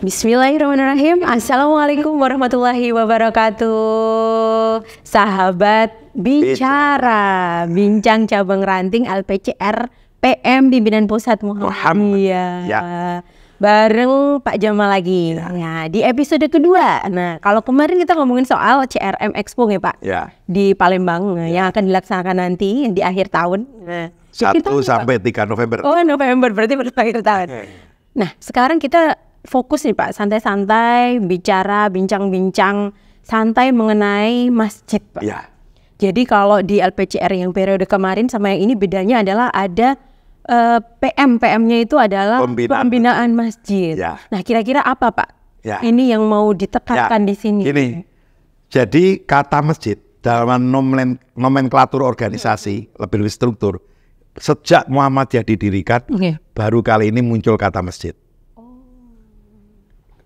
Bismillahirrahmanirrahim. Assalamualaikum warahmatullahi wabarakatuh. Sahabat bicara, bincang cabang ranting LPCR PM Pimpinan Pusat Muhammadiyah. Ya. Bareng Pak Jamal lagi. Ya, di episode kedua. Nah, kalau kemarin kita ngomongin soal CRM Expo ya Pak, di Palembang yang akan dilaksanakan nanti di akhir tahun. Nah, 1 sampai 3 November. Oh, November berarti baru akhir tahun. Nah, sekarang kita fokus nih Pak, santai-santai bicara, bincang-bincang santai mengenai masjid Pak. Ya. Jadi kalau di LPCR yang periode kemarin sama yang ini bedanya adalah ada PM-nya itu adalah pembinaan masjid. Ya. Nah, kira-kira apa Pak? Ya. Ini yang mau ditekankan di sini. Gini, jadi kata masjid dalam nomenklatur organisasi lebih struktur, sejak Muhammadiyah didirikan, baru kali ini muncul kata masjid.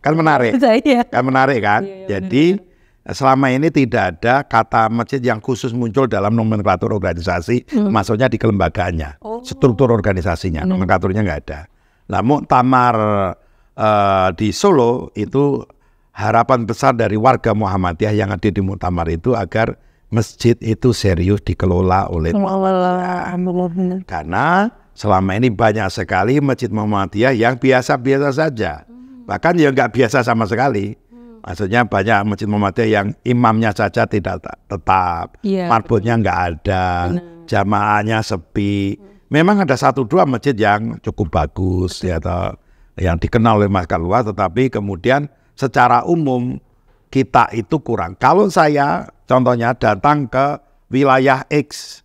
Kan menarik, kan menarik kan? Jadi selama ini tidak ada kata masjid yang khusus muncul dalam nomenklatur organisasi, maksudnya di kelembagaannya, struktur organisasinya, nomenklaturnya nggak ada. Nah, muktamar di Solo itu harapan besar dari warga Muhammadiyah yang ada di muktamar itu agar masjid itu serius dikelola oleh Muhammadiyah. Karena selama ini banyak sekali masjid Muhammadiyah yang biasa-biasa saja, bahkan yang nggak biasa sama sekali. Maksudnya banyak masjid Muhammadiyah yang imamnya saja tidak tetap, marbotnya nggak ada, jamaahnya sepi. Memang ada 1-2 masjid yang cukup bagus, ya, atau yang dikenal oleh masyarakat luas, tetapi kemudian secara umum kita itu kurang. Kalau saya contohnya datang ke wilayah X,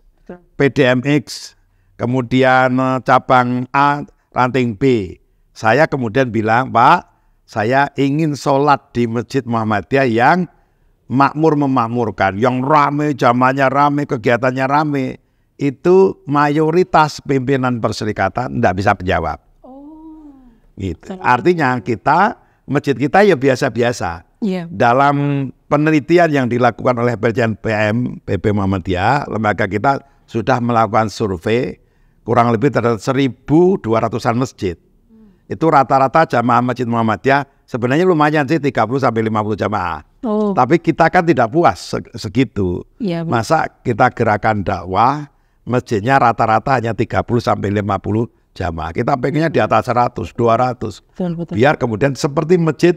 PDM X, kemudian cabang A, ranting B, saya kemudian bilang, Pak, saya ingin sholat di Masjid Muhammadiyah yang makmur memakmurkan, yang rame, jamaahnya rame, kegiatannya rame. Itu mayoritas pimpinan perserikatan tidak bisa menjawab. Gitu. Artinya masjid kita ya biasa-biasa. Dalam penelitian yang dilakukan oleh PM PP Muhammadiyah, lembaga kita sudah melakukan survei kurang lebih terhadap 1.200-an masjid. Itu rata-rata jamaah Masjid Muhammadiyah sebenarnya lumayan sih 30-50 jamaah. Tapi kita kan tidak puas segitu. Masa kita gerakan dakwah masjidnya rata-rata hanya 30-50 jamaah. Kita pengennya di atas 100, 200. Biar kemudian seperti masjid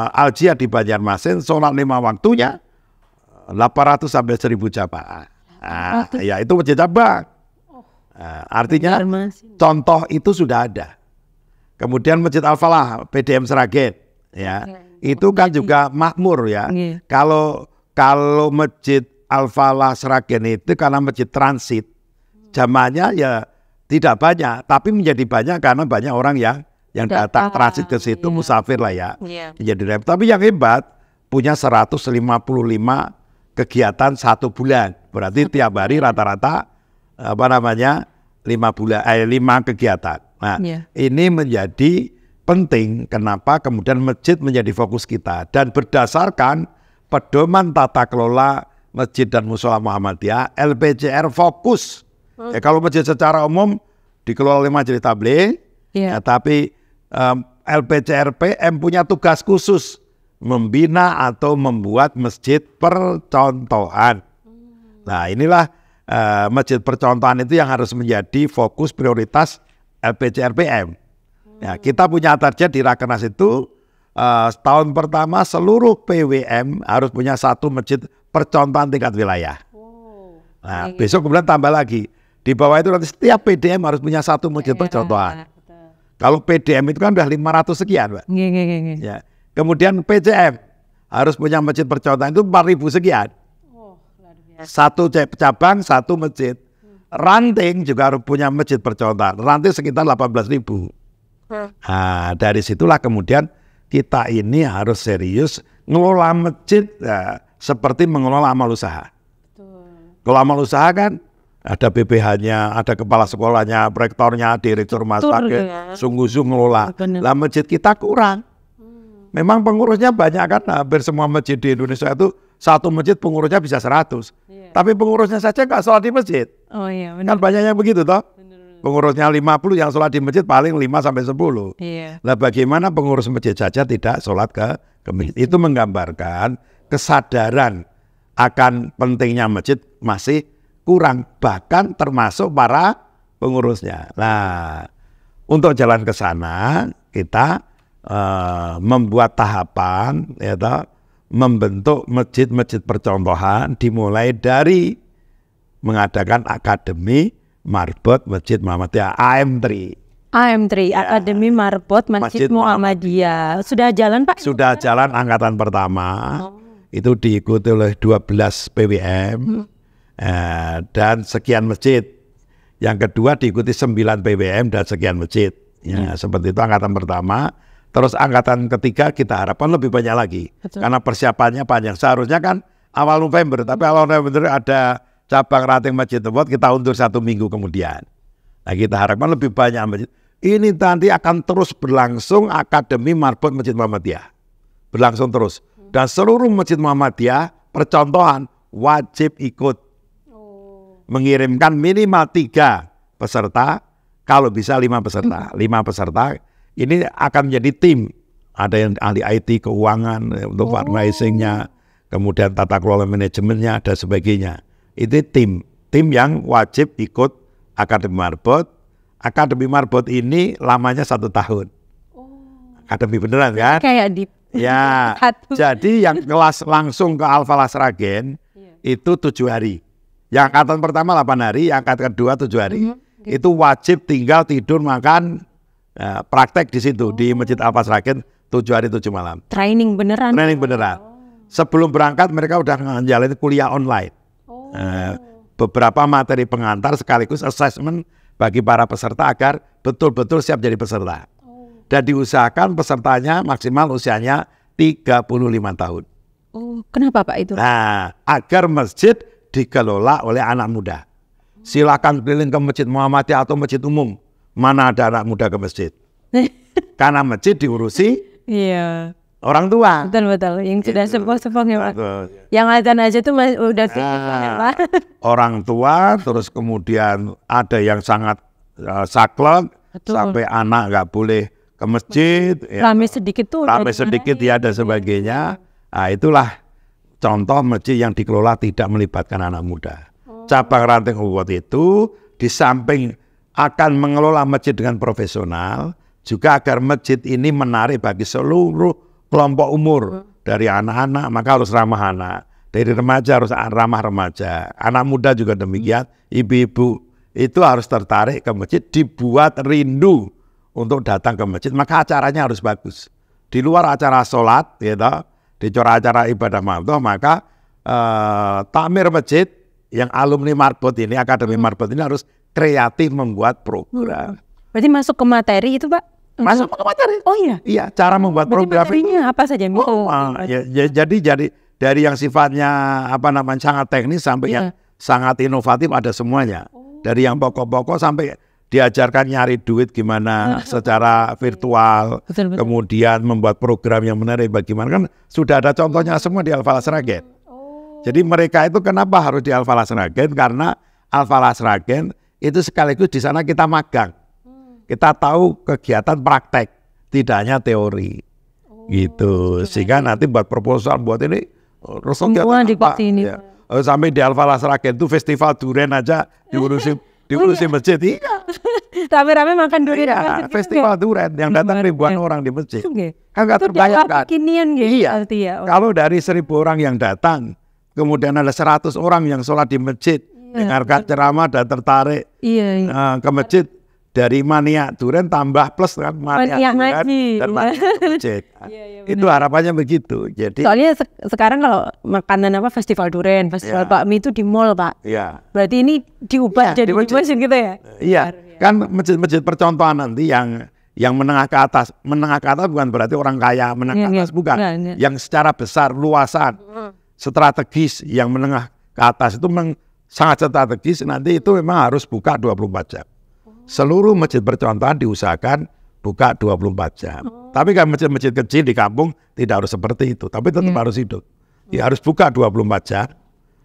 Al-Jihad di Banjarmasin, sholat 5 waktunya 800 sampai 1.000 jamaah. Ya itu masjid cabang. Artinya contoh itu sudah ada. Kemudian Masjid Al-Falah PDM Sragen, ya, itu kan juga makmur ya. Kalau Masjid Al-Falah Sragen itu karena masjid transit, jamaahnya ya tidak banyak, tapi menjadi banyak karena banyak orang yang datang transit ke situ, musafir lah ya. Jadi, tapi yang hebat punya 155 kegiatan 1 bulan, berarti tiap hari rata-rata 5 kegiatan. Nah, ini menjadi penting kenapa kemudian masjid menjadi fokus kita, dan berdasarkan pedoman tata kelola masjid dan mushola Muhammadiyah, LPCR fokus. Kalau masjid secara umum dikelola oleh Majelis Tabligh, tapi LPCR PM punya tugas khusus membina atau membuat masjid percontohan. Nah, inilah masjid percontohan itu yang harus menjadi fokus prioritas LPCR PM. Ya, kita punya target di Rakernas itu tahun pertama seluruh PWM harus punya 1 masjid percontohan tingkat wilayah. Nah, besok kemudian tambah lagi. Di bawah itu nanti setiap PDM harus punya 1 masjid percontohan. Kalau PDM itu kan udah 500 sekian, Pak. Ya. Kemudian PCM harus punya masjid percontohan itu 4.000 sekian. 1 cabang, 1 masjid. Ranting juga harus punya masjid percontohan. Ranting sekitar 18.000. Nah, dari situlah kemudian kita ini harus serius ngelola masjid seperti mengelola amal usaha. Kalau amal usaha kan ada BPH-nya, ada kepala sekolahnya, rektornya, direktur rumah sakit, sungguh-sungguh ngelola. Lah masjid kita kurang. Memang pengurusnya banyak kan, hampir semua masjid di Indonesia itu 1 masjid pengurusnya bisa 100. Tapi pengurusnya saja nggak sholat di masjid. Kan banyak yang begitu toh. Pengurusnya 50, yang sholat di masjid paling 5-10. Iya. Nah, bagaimana pengurus masjid saja tidak sholat ke masjid? Itu menggambarkan kesadaran akan pentingnya masjid masih kurang, bahkan termasuk para pengurusnya. Nah, untuk jalan ke sana kita membuat tahapan, ya toh, membentuk masjid-masjid percontohan, dimulai dari mengadakan akademi Marbot Masjid Muhammadiyah AM3. AM3, ya. Akademi Marbot Masjid Muhammadiyah. Sudah jalan Pak? Sudah jalan angkatan pertama. Itu diikuti oleh 12 PWM dan sekian masjid. Yang kedua diikuti 9 PWM dan sekian masjid. Ya, seperti itu angkatan pertama. Terus angkatan ketiga kita harapkan lebih banyak lagi. Betul. Karena persiapannya panjang. Seharusnya kan awal November, tapi awal November ada cabang ranting Masjid Award, kita undur 1 minggu kemudian. Nah, kita harapkan lebih banyak masjid. Ini nanti akan terus berlangsung Akademi Marbot Masjid Muhammadiyah. Berlangsung terus. Dan seluruh Masjid Muhammadiyah percontohan wajib ikut. Mengirimkan minimal 3 peserta, kalau bisa 5 peserta. 5 peserta ini akan menjadi tim. Ada yang ahli IT, keuangan, untuk fundraising-nya, kemudian tata kelola manajemennya, dan sebagainya. Itu tim yang wajib ikut Akademi Marbot. Akademi Marbot ini lamanya 1 tahun. Akademi beneran kan? Kayak di ya. Jadi yang kelas langsung ke Al-Falah Sragen itu 7 hari. Yang angkatan pertama 8 hari, yang angkatan kedua 7 hari. Itu wajib tinggal, tidur, makan, praktek di situ di Masjid Al-Falah Sragen 7 hari 7 malam. Training beneran. Training beneran. Sebelum berangkat mereka udah ngejalanin kuliah online. Beberapa materi pengantar sekaligus assessment bagi para peserta agar betul-betul siap jadi peserta. Dan diusahakan pesertanya maksimal usianya 35 tahun. Kenapa Pak itu? Nah, agar masjid dikelola oleh anak muda. Silakan keliling ke Masjid Muhammadiyah atau masjid umum. Mana ada anak muda ke masjid? Karena masjid diurusi orang tua. Betul. Yang sudah sepuh-sepuh ya Pak. Yang azan aja tuh udah Pak. Orang tua, terus kemudian ada yang sangat saklek, sampai anak nggak boleh ke masjid. Rame sedikit tuh. Rame sedikit ya dan sebagainya. Nah, itulah contoh masjid yang dikelola tidak melibatkan anak muda. Cabang ranting Award itu di samping akan mengelola masjid dengan profesional, juga agar masjid ini menarik bagi seluruh kelompok umur. Dari anak-anak maka harus ramah anak, dari remaja harus ramah remaja, anak muda juga demikian, ibu-ibu itu harus tertarik ke masjid, dibuat rindu untuk datang ke masjid, maka acaranya harus bagus. Di luar acara sholat, gitu, di acara ibadah ma'adoh, maka takmir masjid yang alumni Marbot ini, Akademi Marbot ini harus kreatif membuat program. Berarti masuk ke materi itu Pak? Masuk ke materi. Oh iya? Iya, cara membuat program itu apa saja? Jadi dari yang sifatnya sangat teknis sampai yang sangat inovatif ada semuanya. Dari yang pokok-pokok sampai diajarkan nyari duit gimana secara virtual, kemudian membuat program yang menarik bagaimana, kan sudah ada contohnya semua di Al-Falah Sragen. Jadi mereka itu kenapa harus di Al-Falah Sragen? Karena Al-Falah Sragen itu sekaligus di sana kita magang. Kita tahu kegiatan praktek, tidak hanya teori. Gitu. Sehingga nanti buat proposal buat ini semua di sini. Ya. Sampai di Al-Falah Sragen itu festival durian aja diurusi masjid. Iya. Rame-rame makan durian. Iya, festival durian yang datang ribuan orang di masjid. Kan nggak terbayangkan. Iya. Kalau dari 1.000 orang yang datang, kemudian ada 100 orang yang sholat di masjid, dengarkan ceramah dan tertarik ke masjid. Dari mania durian tambah plus kan mania durian dan masjid. Itu harapannya begitu. Jadi soalnya sekarang kalau makanan festival durian, festival bakmi itu di mall Pak. Iya. Berarti ini diubah jadi masjid gitu ya? Iya. Kan masjid-masjid percontohan nanti yang menengah ke atas bukan berarti orang kaya menengah ke atas, bukan. Yang secara besar, luasan, strategis, yang menengah ke atas itu sangat strategis, nanti itu memang harus buka 24 jam. Seluruh masjid percontohan diusahakan buka 24 jam. Tapi kan masjid-masjid kecil di kampung tidak harus seperti itu, tapi tetap harus hidup. Ya harus buka 24 jam.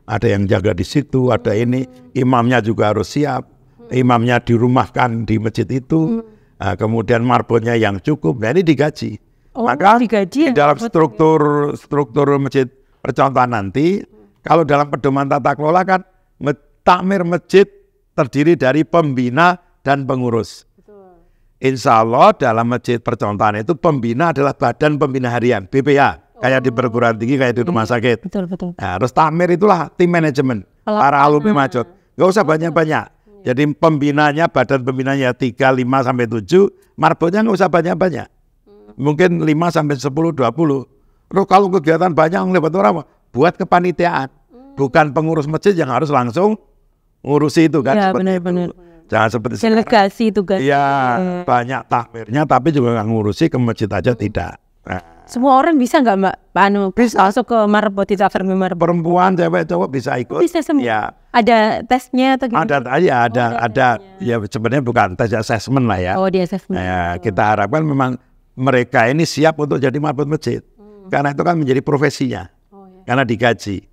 Ada yang jaga di situ, ada ini, imamnya juga harus siap. imamnya dirumahkan di masjid itu, kemudian marbotnya yang cukup, nah ini digaji. Maka digaji di dalam struktur masjid percontohan nanti, kalau dalam pedoman tata kelola kan takmir masjid terdiri dari pembina dan pengurus. Insya Allah dalam masjid percontohan itu pembina adalah Badan Pembina Harian BPH, kayak di perguruan tinggi, kayak di rumah sakit. Betul. Nah, terus takmir itulah tim manajemen para alumni masjid. Nggak usah banyak-banyak. Jadi pembinanya, badan pembinanya 3, 5 sampai 7, marbotnya nggak usah banyak-banyak. Mungkin 5 sampai 10, 20. Terus kalau kegiatan banyak ngelibat orang, buat kepanitiaan. Bukan pengurus masjid yang harus langsung ngurusi itu kan. Ya, benar-benar. Jangan seperti delegasi tugas. Iya, banyak takmirnya tapi juga nggak ngurusi, ke masjid aja tidak. Nah, semua orang bisa nggak Mbak? Bisa masuk ke marbot itu, akademi marbot. Perempuan, cewek, cowok bisa ikut. Bisa semua. Ya. Ada tesnya atau gimana? Ada. Ya sebenarnya bukan tes, assessment lah ya. Oh, di assessment. Ya, kita harapkan memang mereka ini siap untuk jadi marbot masjid. Karena itu kan menjadi profesinya. Karena digaji.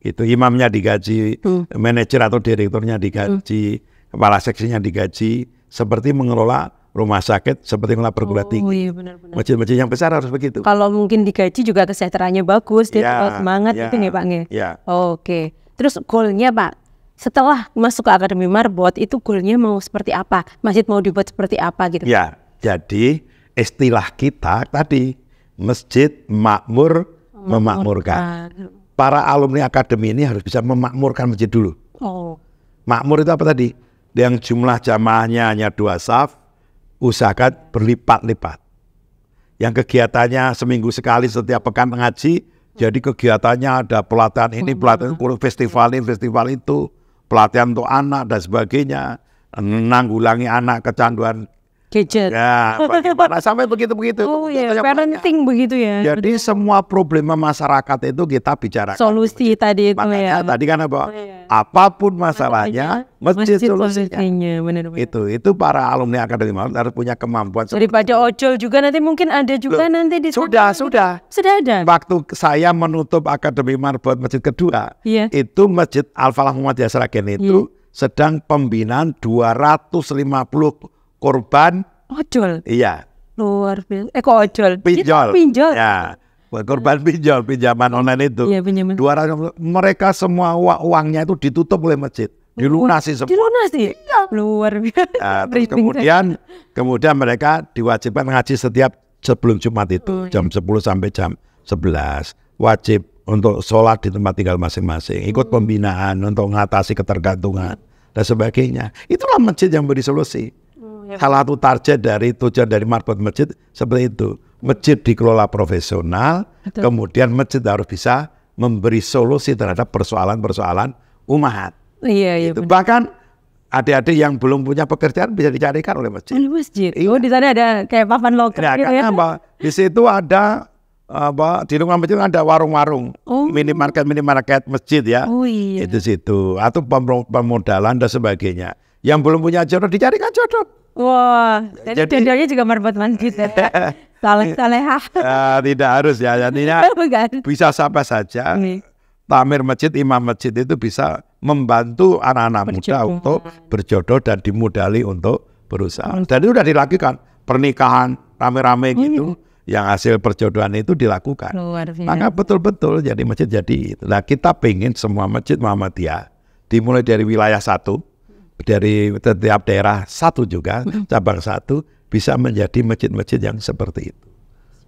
Itu imamnya digaji, manajer atau direkturnya digaji, kepala seksinya digaji, seperti mengelola rumah sakit, seperti mengelola perguruan tinggi. Iya, benar-benar. Masjid-masjid yang besar harus begitu. Kalau mungkin digaji juga kesejahteraannya bagus, dia semangat itu nih Pak Nge. Ya. Oke. Terus goalnya Pak, setelah masuk ke Akademi Marbot itu goalnya mau seperti apa? Masjid mau dibuat seperti apa gitu? Ya, jadi istilah kita tadi masjid makmur memakmurkan. Para alumni akademi ini harus bisa memakmurkan masjid dulu. Makmur itu apa tadi? Yang jumlah jamaahnya hanya 2 saf, usahakan berlipat-lipat. Yang kegiatannya seminggu sekali setiap pekan ngaji, jadi kegiatannya ada pelatihan ini, pelatihan festival ini, festival itu, pelatihan untuk anak dan sebagainya, menanggulangi anak kecanduan gadget. Ya, bagaimana sampai begitu-begitu. Oh iya, parenting begitu ya. Jadi semua problema masyarakat itu kita bicarakan. Solusi tadi itu. Makanya tadi kan apa? Apapun masalahnya, masjid solusinya. Benar-benar. Itu para alumni akademi harus punya kemampuan. Daripada ojol juga nanti mungkin ada juga nanti di Sudah ada. Waktu saya menutup Akademi Marbot Masjid kedua, itu Masjid Al-Falah Muhammadiyah Sragen itu sedang pembinaan 250 korban ojol. Iya. Luar biasa. Kok ojol? Pinjol. Ya. Korban pinjol, pinjaman online itu. Iya, pinjaman. 200, mereka semua uangnya itu ditutup oleh masjid. Dilunasi semua. Dilunasi? Iya. Luar biasa. Kemudian mereka diwajibkan ngaji setiap sebelum Jumat itu. Jam 10 sampai jam 11. Wajib untuk sholat di tempat tinggal masing-masing. Ikut pembinaan untuk mengatasi ketergantungan dan sebagainya. Itulah masjid yang beri solusi. Salah satu target dari tujuan dari marbot masjid seperti itu. Masjid dikelola profesional, kemudian masjid harus bisa memberi solusi terhadap persoalan-persoalan umat. Iya. Bahkan adik-adik yang belum punya pekerjaan bisa dicarikan oleh masjid. Oh, di sana ada kayak papan lokal. Ya, di situ ada di rumah masjid ada warung-warung, minimarket masjid ya. Itu situ atau pemodalan dan sebagainya. Yang belum punya jodoh dicarikan jodoh. Wah, jadi jodohnya juga marbot masjid ya. Saleh-salehah. Tidak harus ya, artinya bisa siapa saja. Takmir masjid, imam masjid itu bisa membantu anak-anak muda untuk berjodoh dan dimodali untuk berusaha. Dan itu sudah dilakukan pernikahan rame-rame gitu. Yang hasil perjodohan itu dilakukan. Maka betul-betul jadi masjid jadi. Nah, kita pengen semua masjid Muhammadiyah dimulai dari wilayah 1, dari setiap daerah 1 juga, cabang 1 bisa menjadi masjid-masjid yang seperti itu.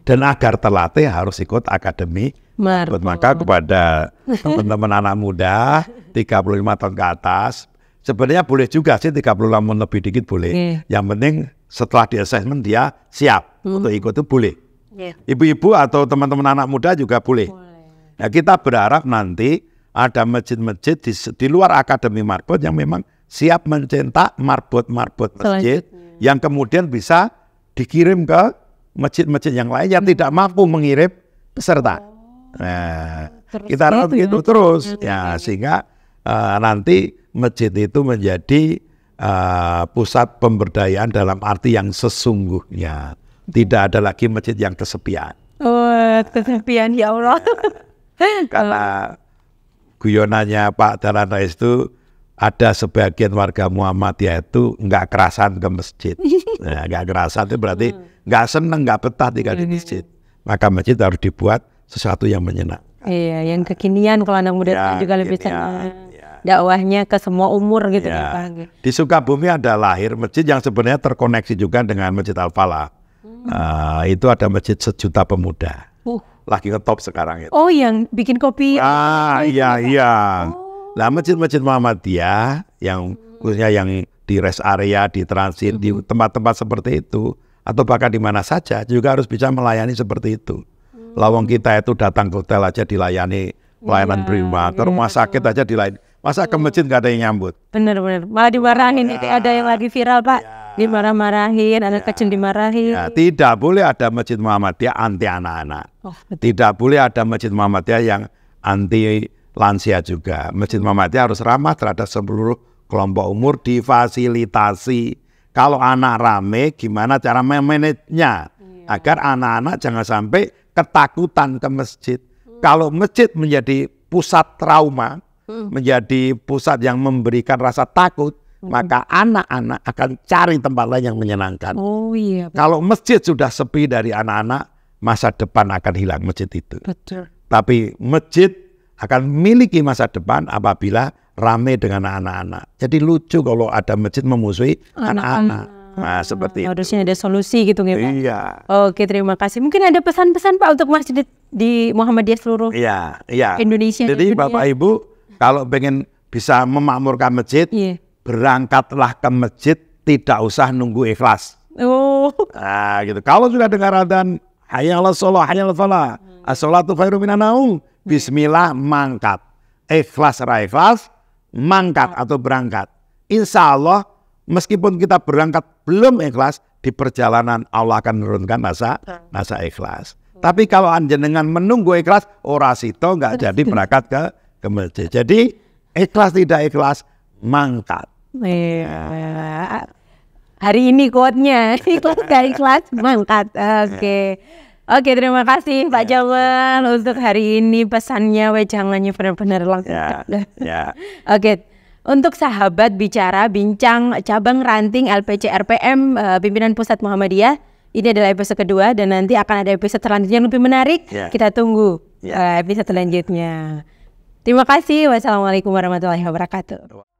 Dan agar terlatih harus ikut Akademi Marbot. Maka kepada teman-teman anak muda 35 tahun ke atas, sebenarnya boleh juga sih 36 tahun lebih dikit boleh. Yang penting setelah di assessment dia siap untuk ikut itu boleh. Ibu-ibu atau teman-teman anak muda juga boleh. Nah, kita berharap nanti ada masjid-masjid di luar Akademi Marbot yang memang siap mencetak marbot-marbot masjid yang kemudian bisa dikirim ke masjid-masjid yang lain yang tidak mampu mengirim peserta. Nah, kita harap itu terus ya, sehingga nanti masjid itu menjadi pusat pemberdayaan dalam arti yang sesungguhnya. Tidak ada lagi masjid yang kesepian. Oh, kesepian ya Allah. Karena guyonannya Pak Dalan Rais itu ada sebagian warga Muhammadiyah itu nggak kerasan ke masjid. Nah, nggak kerasan itu berarti nggak seneng, nggak betah tinggal di masjid. Maka masjid harus dibuat sesuatu yang menyenangkan. Iya, yang kekinian kalau anak muda juga lebih senang. Dakwahnya ke semua umur gitu ya Pak. Di Sukabumi ada lahir masjid yang sebenarnya terkoneksi juga dengan Masjid Al-Falah. Itu ada masjid 1 juta pemuda. Lagi ngetop sekarang itu. Oh, yang bikin kopi. Iya. Nah, masjid-masjid Muhammadiyah yang khususnya yang di rest area, di transit, di tempat-tempat seperti itu, atau bahkan di mana saja juga harus bisa melayani seperti itu. Lawang kita itu datang ke hotel aja dilayani pelayanan prima, ke rumah sakit aja dilayani. Masa ke masjid nggak ada yang nyambut? Bener, malah dimarahin. Ada yang lagi viral Pak, dimarah-marahin, anak kecil dimarahin. Tidak boleh ada masjid Muhammadiyah anti anak-anak. Tidak boleh ada masjid Muhammadiyah yang anti lansia juga. Masjid Muhammadiyah harus ramah terhadap seluruh kelompok umur, difasilitasi. Kalau anak rame, gimana cara memanagenya agar anak-anak jangan sampai ketakutan ke masjid. Kalau masjid menjadi pusat trauma, menjadi pusat yang memberikan rasa takut, maka anak-anak akan cari tempat lain yang menyenangkan. Kalau masjid sudah sepi dari anak-anak, masa depan akan hilang masjid itu. Tapi masjid akan memiliki masa depan apabila rame dengan anak-anak. Jadi lucu kalau ada masjid memusuhi anak-anak. Nah, seperti itu. Harusnya ada solusi gitu ya Pak. Iya. Oke, terima kasih. Mungkin ada pesan-pesan Pak untuk masjid di Muhammadiyah seluruh Indonesia. Jadi Bapak Ibu kalau pengen bisa memakmurkan masjid, berangkatlah ke masjid, tidak usah nunggu ikhlas. Nah, gitu. Kalau sudah dengar adzan, hayya 'alas shalah, hayya 'alal falah, as-sholatu khairum minan naum, bismillah, mangkat. Ikhlas ra ikhlas, mangkat atau berangkat. Insya Allah meskipun kita berangkat belum ikhlas, di perjalanan Allah akan menurunkan rasa ikhlas. Tapi kalau anjenengan menunggu ikhlas, ora sito nggak jadi berangkat ke masjid. Jadi ikhlas tidak ikhlas, mangkat. Hari ini quote-nya, ikhlas gak ikhlas, mangkat. Oke, terima kasih Pak Jamal untuk hari ini pesannya, wejangannya benar-benar langsung. Oke. Untuk sahabat bicara bincang cabang ranting LPC RPM Pimpinan Pusat Muhammadiyah, ini adalah episode kedua dan nanti akan ada episode selanjutnya yang lebih menarik. Kita tunggu episode selanjutnya. Terima kasih. Wassalamualaikum warahmatullahi wabarakatuh.